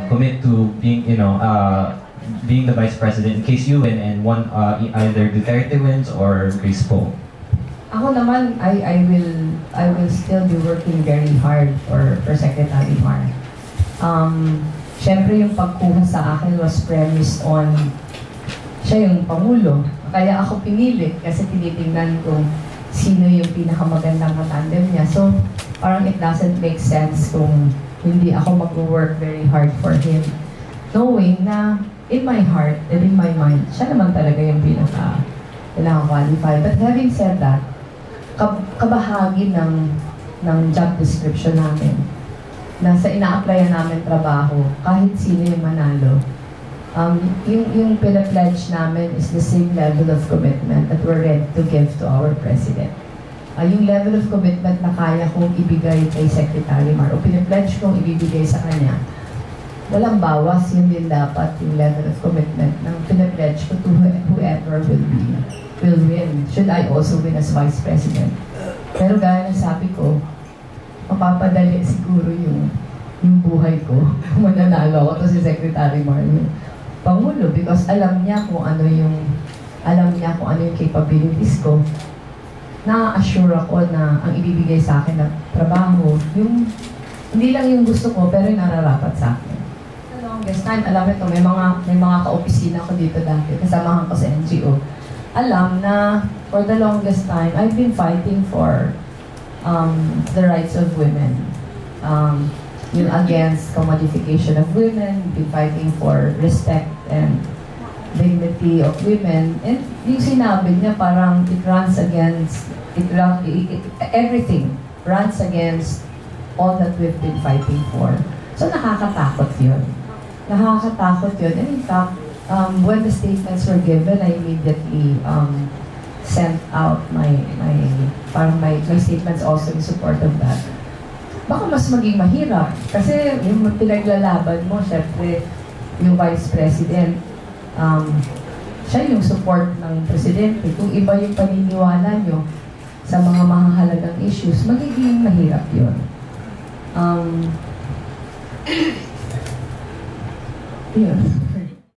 commit to being, being the vice president in case you win and one either Duterte wins or Grace Poe? Ako naman, I will still be working very hard for Secretary Mar. Siyempre yung pagkuha sa akin was premised on siya yung Pangulo. Kaya ako pinili kasi tinitingnan ko sino yung pinakamagandang katandem niya. So, parang it doesn't make sense kung hindi ako mag-work very hard for him. Knowing na in my heart and in my mind, siya naman talaga yung pinaka-qualify. But having said that, kabahagi ng job description namin na sa ina-applyan namin trabaho, kahit sino yung manalo, yung pina-pledge namin is the same level of commitment that we're ready to give to our President. Yung level of commitment na kaya kong ibigay kay Secretary Mar o pina-pledge kong ibibigay sa kanya, walang bawas, yun din dapat yung level of commitment ng pina-pledge ko to whoever will win, should I also win as Vice President. Pero gaya ng sabi ko, mapapadali siguro yung buhay ko kung mananalo ako to si Secretary Mar, yung Pangulo, because alam niya kung ano yung capabilities ko. Na-assure ako na ang ibibigay sa akin na trabaho, yung hindi lang yung gusto ko, pero yung nararapat sa akin. The longest time, alam ito, may mga ka-opisina ko dito dati, kasamahan ko sa NGO. Alam na for the longest time, I've been fighting for the rights of women. Yung against commodification of women, been fighting for respect and dignity of women. And yung sinabi niya parang it runs against, everything runs against all that we've been fighting for. So nakakatakot yun. Nakakatakot yun. And in fact, when the statements were given, I immediately sent out my statements also in support of that. Baka mas maging mahirap. Kasi yung pinaglalaban mo, syempre, yung Vice President, siya yung support ng Presidente. Kung iba yung paniniwala nyo sa mga mahahalagang issues, magiging mahirap yun. Yun.